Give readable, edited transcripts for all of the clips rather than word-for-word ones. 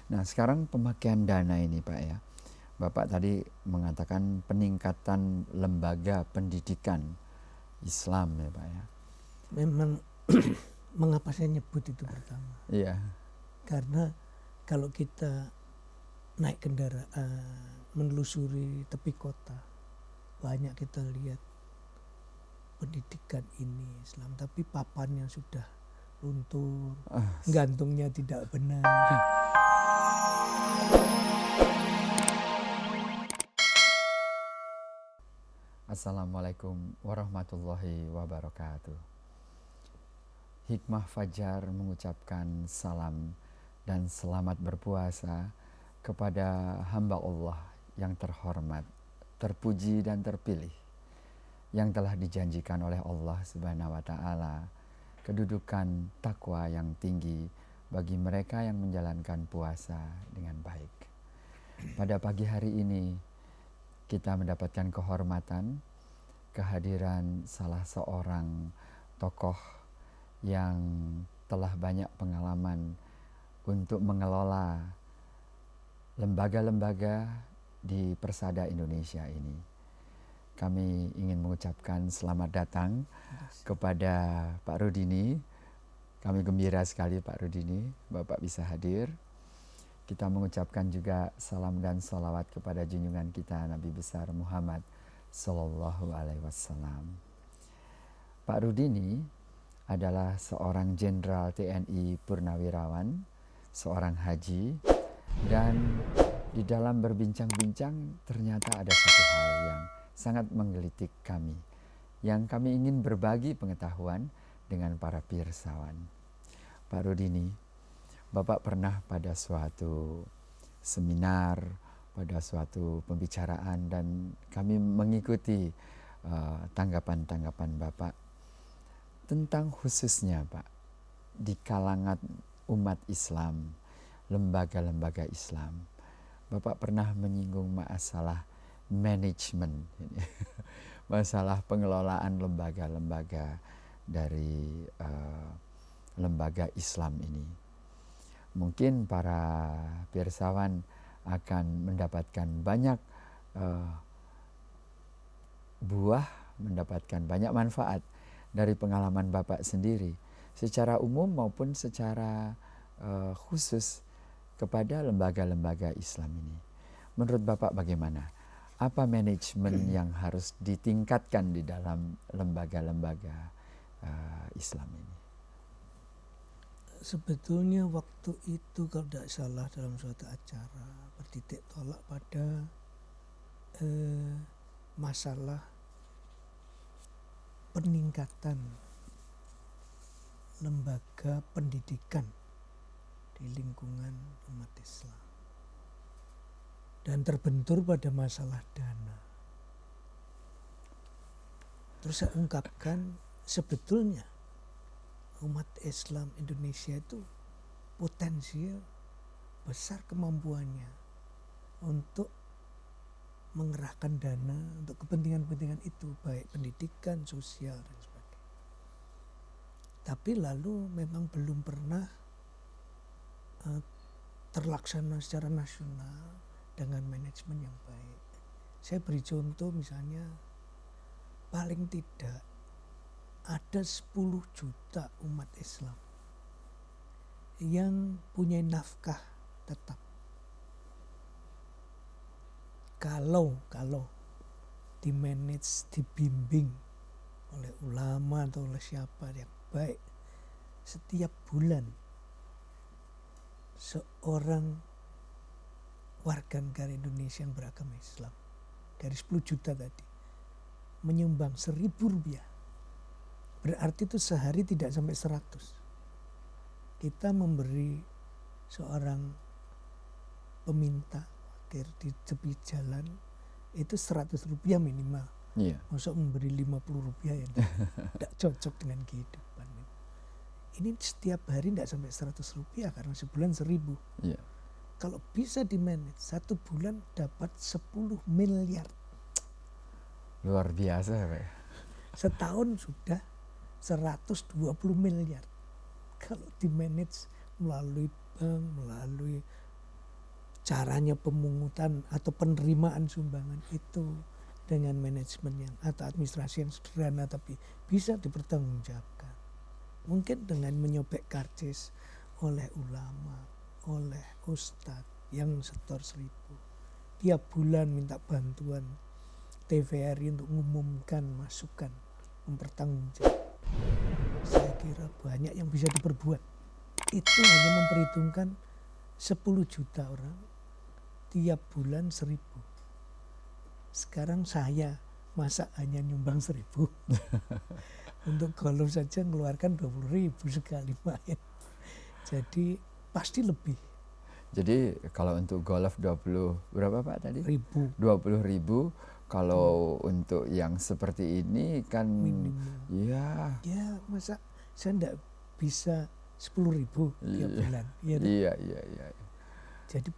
Nah, sekarang pemakaian dana ini Pak ya. Bapak tadi mengatakan peningkatan lembaga pendidikan Islam ya Pak ya. Memang mengapa saya nyebut itu pertama? Iya. Karena kalau kita naik kendaraan, menelusuri tepi kota, banyak kita lihat pendidikan ini Islam, tapi papannya sudah luntur, gantungnya tidak benar. Assalamualaikum warahmatullahi wabarakatuh. Hikmah Fajar mengucapkan salam dan selamat berpuasa kepada hamba Allah yang terhormat, terpuji dan terpilih, yang telah dijanjikan oleh Allah Subhanahu wa taala kedudukan takwa yang tinggi bagi mereka yang menjalankan puasa dengan baik. Pada pagi hari ini kita mendapatkan kehormatan kehadiran salah seorang tokoh yang telah banyak pengalaman untuk mengelola lembaga-lembaga di Persada Indonesia ini. Kami ingin mengucapkan selamat datang kepada Pak Rudini. Kami gembira sekali Pak Rudini, Bapak bisa hadir. Kita mengucapkan juga salam dan salawat kepada junjungan kita Nabi besar Muhammad Sallallahu Alaihi Wasallam. Pak Rudini adalah seorang jenderal TNI Purnawirawan, seorang haji, dan di dalam berbincang-bincang ternyata ada satu hal yang sangat menggelitik kami, yang kami ingin berbagi pengetahuan dengan para pirsawan. Pak Rudini, Bapak pernah pada suatu seminar, pada suatu pembicaraan, dan kami mengikuti tanggapan-tanggapan Bapak tentang khususnya Pak di kalangan umat Islam, lembaga-lembaga Islam. Bapak pernah menyinggung masalah manajemen, masalah pengelolaan lembaga-lembaga dari lembaga Islam ini. Mungkin para pirsawan akan mendapatkan banyak buah, mendapatkan banyak manfaat dari pengalaman Bapak sendiri, secara umum maupun secara khusus kepada lembaga-lembaga Islam ini. Menurut Bapak bagaimana? Apa manajemen yang harus ditingkatkan di dalam lembaga-lembaga Islam ini? Sebetulnya waktu itu kalau tidak salah dalam suatu acara bertitik tolak pada masalah peningkatan lembaga pendidikan di lingkungan umat Islam, dan terbentur pada masalah dana. Terus saya ungkapkan sebetulnya umat Islam Indonesia itu potensial besar kemampuannya untuk mengerahkan dana untuk kepentingan-kepentingan itu, baik pendidikan, sosial, dan sebagainya. Tapi lalu memang belum pernah terlaksana secara nasional dengan manajemen yang baik. Saya beri contoh misalnya, paling tidak ada 10 juta umat Islam yang punya nafkah tetap. Kalau dimanage, dibimbing oleh ulama atau oleh siapa yang baik, setiap bulan seorang warga negara Indonesia yang beragama Islam dari 10 juta tadi menyumbang 1.000 rupiah, berarti itu sehari tidak sampai 100. Kita memberi seorang peminta fakir di tepi jalan itu 100 rupiah minimal. Iya. Maksud memberi 50 rupiah yang tidak cocok dengan kehidupan. Ini setiap hari tidak sampai 100 rupiah karena sebulan 1.000. Iya. Kalau bisa di-manage, satu bulan dapat 10 miliar. Luar biasa Pak. Setahun sudah 120 miliar. Kalau di-manage melalui bank, melalui caranya pemungutan atau penerimaan sumbangan itu dengan manajemen yang atau administrasi yang sederhana tapi bisa dipertanggungjawabkan. Mungkin dengan menyobek karcis oleh ulama, oleh ustadz yang setor 1.000. Tiap bulan minta bantuan TVRI untuk mengumumkan masukan, mempertanggungjawabkan. Saya kira banyak yang bisa diperbuat. Itu hanya memperhitungkan 10 juta orang tiap bulan 1.000. Sekarang saya masa hanya nyumbang 1.000. Untuk golf saja mengeluarkan 20.000 sekali main. Jadi pasti lebih. Jadi kalau untuk golf 20 berapa Pak tadi? 1.000. 20.000. Kalau untuk yang seperti ini kan Minimum. ya Masa saya enggak bisa 10.000 tiap bulan. Iya. Jadi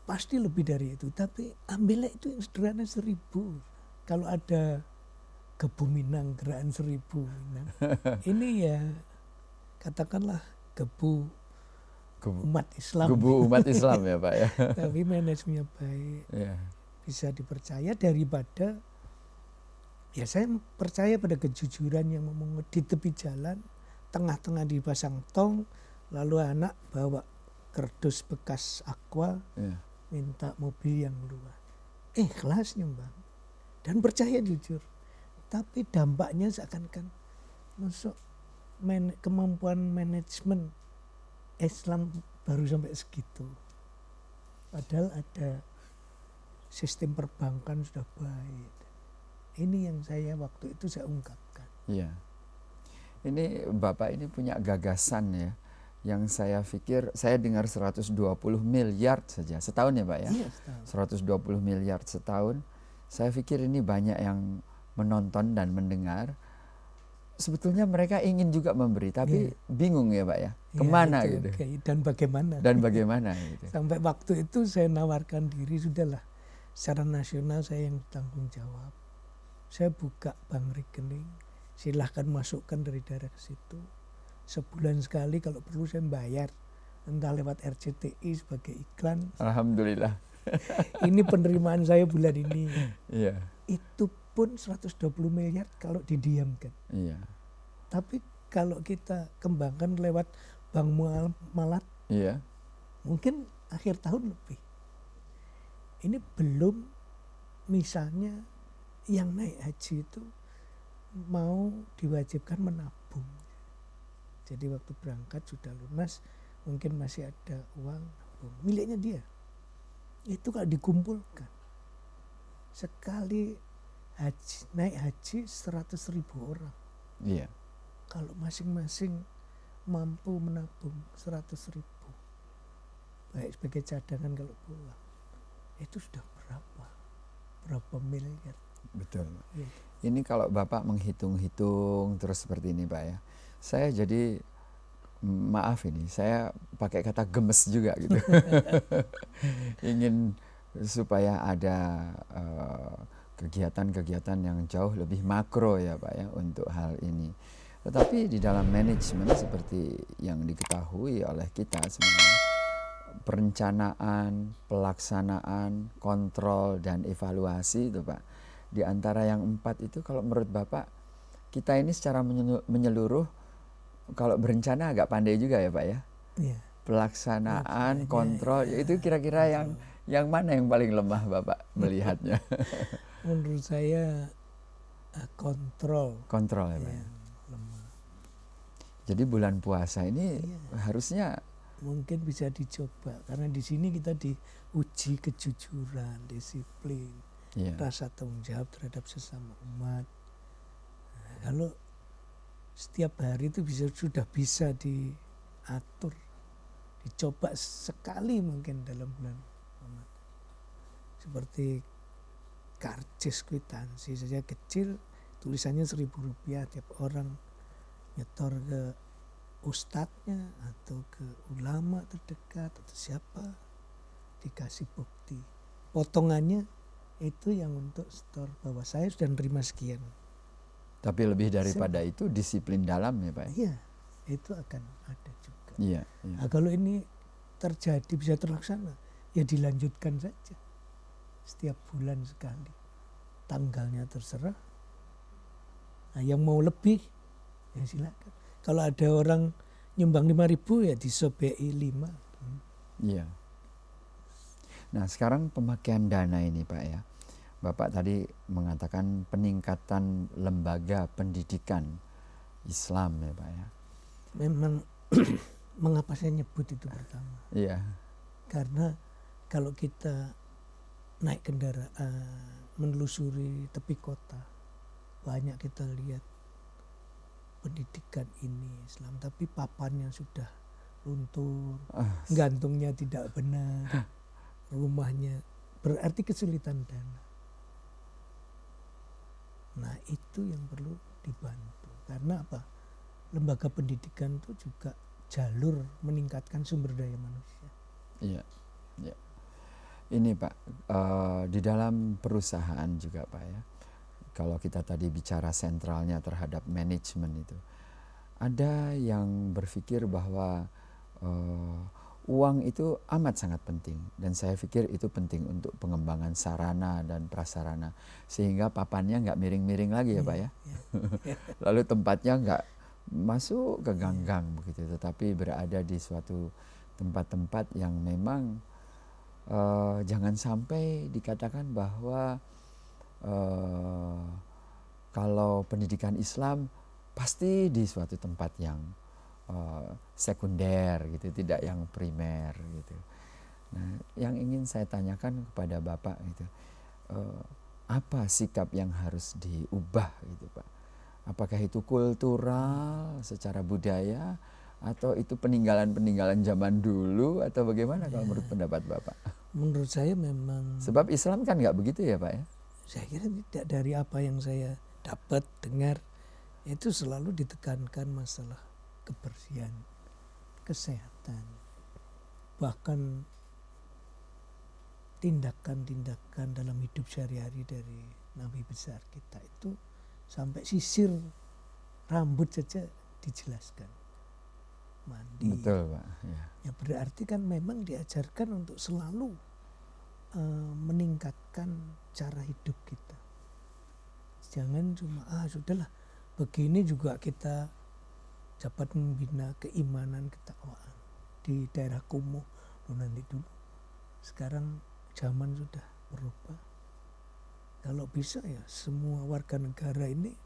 pasti lebih dari itu. Tapi ambilnya itu yang sederhana 1.000. Kalau ada Gebu Minang gerakan 1.000 Minang. Ini ya katakanlah gebu umat Islam. Gebu umat Islam ya Pak ya. Tapi manajemennya baik. Iya. Bisa dipercaya daripada ya saya percaya pada kejujuran yang memungut di tepi jalan, tengah-tengah dipasang tong, lalu anak bawa kerdus bekas aqua, minta mobil yang luas. Ikhlas nyumbang dan percaya jujur. Tapi dampaknya seakan-akan masuk kemampuan manajemen Islam baru sampai segitu. Padahal ada sistem perbankan sudah baik. Ini yang saya waktu itu saya ungkapkan. Iya. Ini Bapak ini punya gagasan ya, yang saya pikir saya dengar 120 miliar saja setahun ya Pak ya. Iya, setahun. 120 miliar setahun. Saya pikir ini banyak yang menonton dan mendengar. Sebetulnya mereka ingin juga memberi, tapi bingung ya Pak ya, kemana itu, gitu. Dan bagaimana gitu. Sampai waktu itu saya nawarkan diri, sudahlah secara nasional saya yang tanggung jawab. Saya buka bank rekening, silahkan masukkan dari daerah ke situ. Sebulan sekali kalau perlu saya bayar, entah lewat RCTI sebagai iklan. Alhamdulillah. Ini penerimaan saya bulan ini. Iya. Itu pun 120 miliar kalau didiamkan. Iya. Tapi kalau kita kembangkan lewat bank muamalat, iya, mungkin akhir tahun lebih. Ini belum misalnya yang naik haji itu mau diwajibkan menabung. Jadi waktu berangkat sudah lunas, mungkin masih ada uang nabung. Miliknya dia. Itu kalau dikumpulkan sekali naik haji 100.000 orang. Iya. Kalau masing-masing mampu menabung 100.000, baik sebagai cadangan kalau pulang, itu sudah berapa miliar. Betul. Ya. Ini kalau Bapak menghitung-hitung terus seperti ini Pak ya, saya jadi maaf ini, saya pakai kata gemes juga gitu. Ingin supaya ada kegiatan-kegiatan yang jauh lebih makro ya Pak ya untuk hal ini. Tetapi di dalam manajemen seperti yang diketahui oleh kita semuanya, perencanaan, pelaksanaan, kontrol dan evaluasi itu Pak. Di antara yang 4 itu kalau menurut Bapak, kita ini secara menyeluruh kalau berencana agak pandai juga ya Pak ya. Iya. Pelaksanaan, kontrol, itu kira-kira yang mana yang paling lemah Bapak melihatnya? Menurut saya kontrol ya Pak. Lemah. Jadi bulan puasa ini harusnya mungkin bisa dicoba, karena di sini kita diuji kejujuran, disiplin, rasa tanggung jawab terhadap sesama umat. Nah, kalau setiap hari itu sudah bisa diatur, dicoba sekali mungkin dalam bulan Ramadan. Seperti karcis kwitansi saja kecil, tulisannya Rp1.000 tiap orang nyetor ke ustadznya atau ke ulama terdekat atau siapa, dikasih bukti. Potongannya itu yang untuk store bahwa saya sudah menerima sekian. Tapi lebih daripada itu disiplin dalam ya Pak? Iya, itu akan ada juga. Iya. Nah, kalau ini terjadi bisa terlaksana, ya dilanjutkan saja setiap bulan sekali. Tanggalnya terserah. Nah, yang mau lebih ya silakan. Kalau ada orang nyumbang 5.000 ya disobei 5. Iya. Nah, sekarang pemakaian dana ini Pak ya. Bapak tadi mengatakan peningkatan lembaga pendidikan Islam ya Pak ya. Memang mengapa saya nyebut itu pertama? Iya. Karena kalau kita naik kendaraan menelusuri tepi kota, banyak kita lihat pendidikan ini Islam, tapi papannya sudah luntur, gantungnya tidak benar, rumahnya berarti kesulitan dana. Nah itu yang perlu dibantu. Karena apa? Lembaga pendidikan itu juga jalur meningkatkan sumber daya manusia. Iya. Iya. Ini Pak, di dalam perusahaan juga Pak ya, kalau kita tadi bicara sentralnya terhadap manajemen itu, ada yang berpikir bahwa uang itu amat sangat penting, dan saya pikir itu penting untuk pengembangan sarana dan prasarana, sehingga papannya nggak miring-miring lagi ya Pak ya. Lalu tempatnya nggak masuk ke gang-gang begitu, tetapi berada di suatu tempat-tempat yang memang jangan sampai dikatakan bahwa kalau pendidikan Islam pasti di suatu tempat yang sekunder gitu, tidak yang primer gitu. Nah, yang ingin saya tanyakan kepada Bapak gitu, apa sikap yang harus diubah gitu Pak? Apakah itu kultural secara budaya, atau itu peninggalan-peninggalan zaman dulu, atau bagaimana kalau menurut pendapat Bapak? Menurut saya memang, Sebab Islam kan nggak begitu ya Pak ya? saya kira tidak. Dari apa yang saya dapat dengar itu selalu ditekankan masalah kebersihan, kesehatan, bahkan tindakan-tindakan dalam hidup sehari-hari dari Nabi besar kita itu sampai sisir rambut saja dijelaskan. Mandi. Betul Pak. Ya. Ya berarti kan memang diajarkan untuk selalu meningkatkan cara hidup kita. Jangan cuma sudahlah begini juga kita dapat membina keimanan, ketakwaan di daerah kumuh. Nanti dulu, sekarang zaman sudah berubah. Kalau bisa ya semua warga negara ini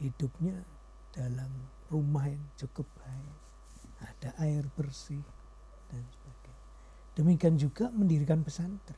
hidupnya dalam rumah yang cukup baik, ada air bersih dan sebagainya. Demikian juga mendirikan pesantren.